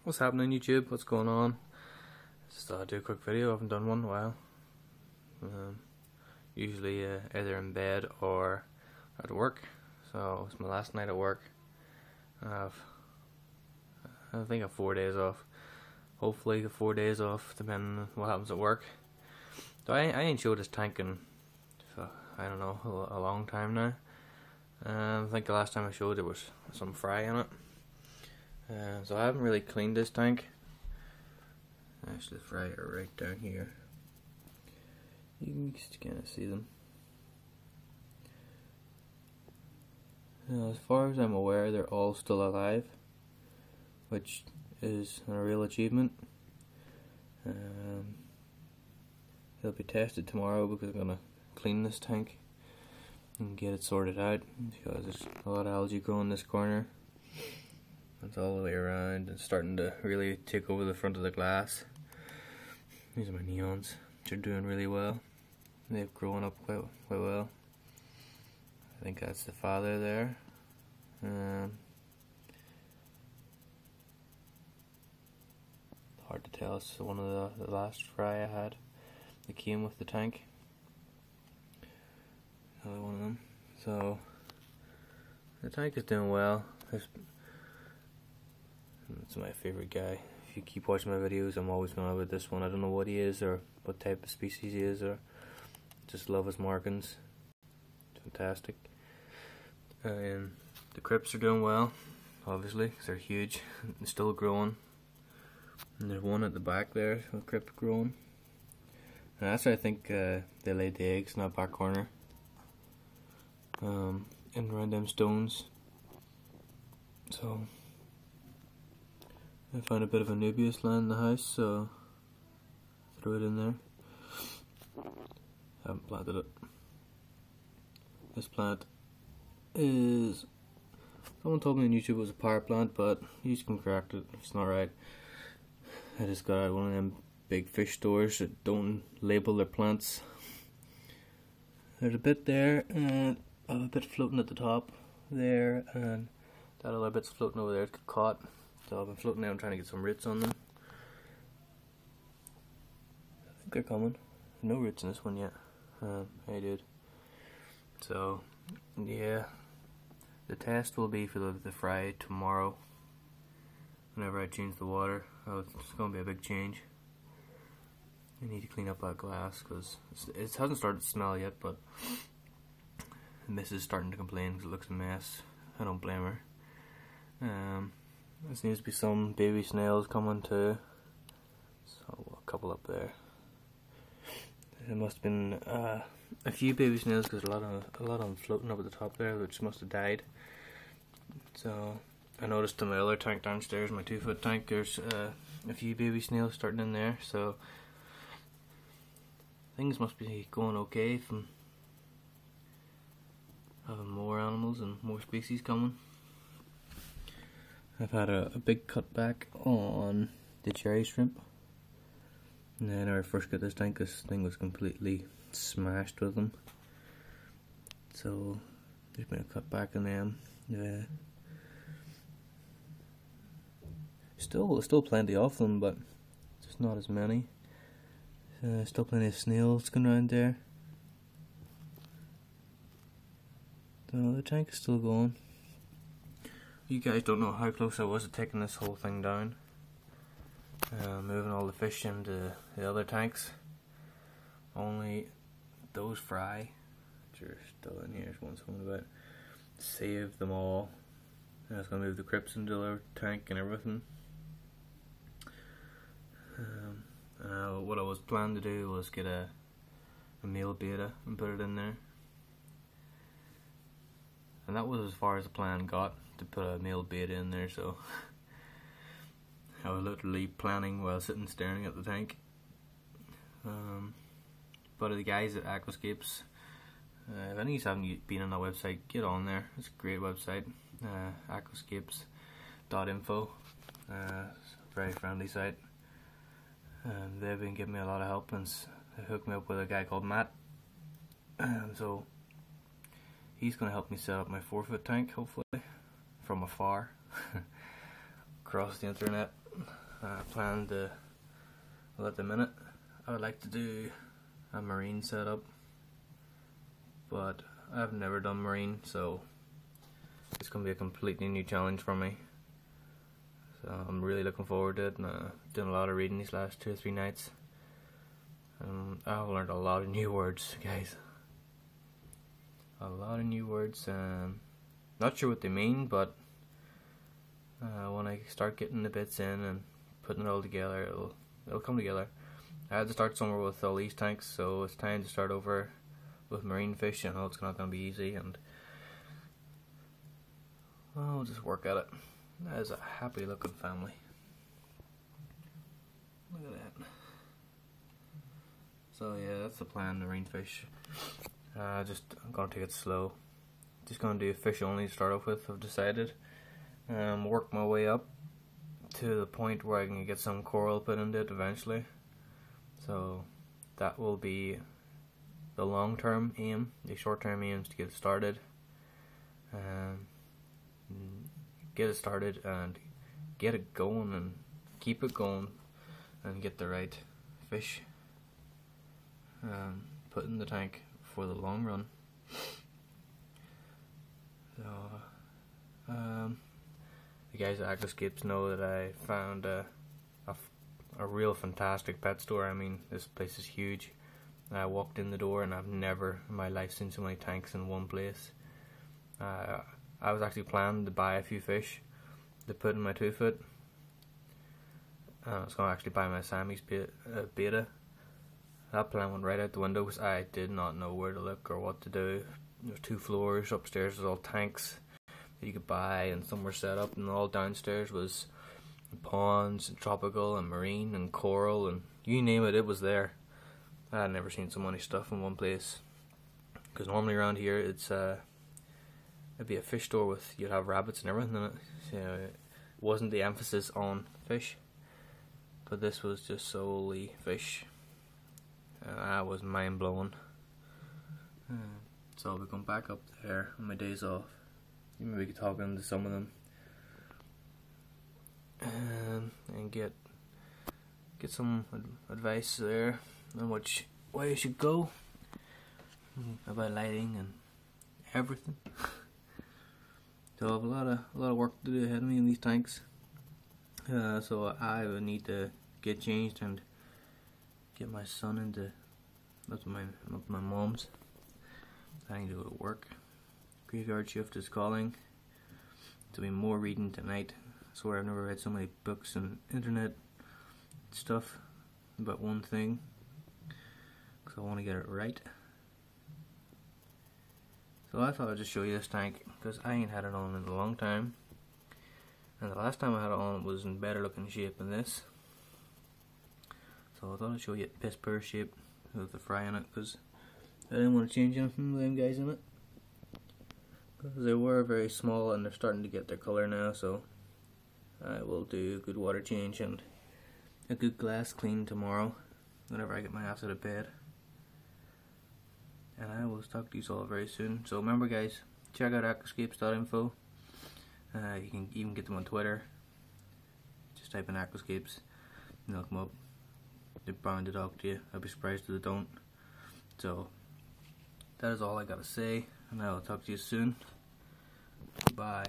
What's happening YouTube? What's going on? Just thought I'd do a quick video. I haven't done one in a while. Usually either in bed or at work. So it's my last night at work. I think I have 4 days off. Hopefully the 4 days off, depending on what happens at work. So I ain't showed this tank in, I don't know, a long time now. I think the last time I showed it was some fry in it. So I haven't really cleaned this tank. Actually, the fry are right down here. You can just kind of see them. Now, as far as I'm aware, they're all still alive, which is a real achievement. They'll be tested tomorrow because I'm gonna clean this tank and get it sorted out because there's a lot of algae growing in this corner. It's all the way around and starting to really take over the front of the glass. These are my neons, which are doing really well. They've grown up quite well. I think that's the father there. Hard to tell, it's one of the last fry I had that came with the tank. Another one of them. So the tank is doing well. It's my favorite guy. If you keep watching my videos, I'm always going on about this one. I don't know what he is or what type of species he is, or just love his markings. Fantastic. And the crypts are doing well, obviously, because they're huge and still growing. And there's one at the back there, a crypt growing. And that's where I think they laid the eggs in that back corner. And around them stones. So I found a bit of a nubious land in the house, so threw it in there. Haven't planted it. This plant is, someone told me on YouTube it was a power plant, but you can correct it if it's not right. I just got out one of them big fish stores that don't label their plants. There's a bit there and a bit floating at the top there, and that other bit's floating over there. It got caught. So I've been floating down trying to get some roots on them. I think they're coming. No roots in this one yet. Hey dude. So yeah, the test will be for the fry tomorrow. Whenever I change the water, it's going to be a big change. I need to clean up that glass because it hasn't started to smell yet, but the missus is starting to complain because it looks a mess. I don't blame her. There seems to be some baby snails coming too. So a couple up there. There must have been a few baby snails because a lot of them floating up at the top there, which must have died. So I noticed in my other tank downstairs, my 2-foot tank, there's a few baby snails starting in there. So things must be going okay from having more animals and more species coming. I've had a big cutback on the cherry shrimp. And then when I first got this tank, this thing was completely smashed with them. So there's been a cutback on them. Still plenty of them, but just not as many. Still plenty of snails going around there. So the tank is still going. You guys don't know how close I was to taking this whole thing down. Moving all the fish into the other tanks. Only those fry, which are still in here, is what I'm talking about. Saved them all. I was going to move the crypts into the other tank and everything. What I was planning to do was get a male beta and put it in there. And that was as far as the plan got, to put a male beta in there, so I was literally planning while sitting staring at the tank. But the guys at Aquascapes, if any of you haven't been on that website, get on there. It's a great website, Aquascapes.info. It's a very friendly site. And they've been giving me a lot of help, and they hooked me up with a guy called Matt. So he's going to help me set up my 4-foot tank, hopefully, from afar, across the internet. plan to, well, at the minute I would like to do a marine setup, but I've never done marine, so it's going to be a completely new challenge for me. So I'm really looking forward to it, and doing a lot of reading these last 2 or 3 nights. I've learned a lot of new words, guys. A lot of new words. Not sure what they mean, but when I start getting the bits in and putting it all together, it'll come together. I had to start somewhere with all these tanks, so it's time to start over with marine fish. I know it's not going to be easy, and well, I'll just work at it. That is a happy looking family. Look at that. So yeah, that's the plan, marine fish. I'm going to take it slow. Just going to do fish only to start off with, I've decided. Work my way up to the point where I can get some coral put into it eventually. So that will be the long term aim. The short term aim is to get it started. Get it started and get it going and keep it going and get the right fish put in the tank for the long run. So the guys at Aquascapes know that I found a real fantastic pet store. I mean, this place is huge. I walked in the door and I've never in my life seen so many tanks in one place. I was actually planning to buy a few fish to put in my 2-foot. I was going to actually buy my Siamese beta. That plan went right out the window because I did not know where to look or what to do. There's 2 floors. Upstairs was all tanks that you could buy, and some were set up, and all downstairs was ponds and tropical and marine and coral and you name it, it was there. I had never seen so many stuff in one place, because normally around here it'd be a fish store with, you'd have rabbits and everything in it. So it wasn't the emphasis on fish, but this was just solely fish. That was mind blowing. So I'll be going back up there on my days off. Maybe we could talk into some of them and get some advice there on which way I should go about lighting and everything. So I have a lot of work to do ahead of me in these tanks. So I would need to get changed and get my son into my mom's. I need to go to work. Graveyard shift is calling. There'll be more reading tonight. I swear I've never read so many books and internet stuff about one thing, because I want to get it right. So I thought I'd just show you this tank, because I ain't had it on in a long time, and the last time I had it on it was in better looking shape than this. So I thought I'd show you piss poor shape with the fry in it, because I didn't want to change anything with them guys in it, because they were very small and they're starting to get their colour now. So I will do a good water change and a good glass clean tomorrow whenever I get my ass out of bed, and I will talk to you all very soon. So remember guys, check out Aquascapes.info. You can even get them on Twitter. Just type in Aquascapes and they'll come up. They're bound to talk to you. I'd be surprised if they don't. So that is all I gotta say, and I will talk to you soon. Bye.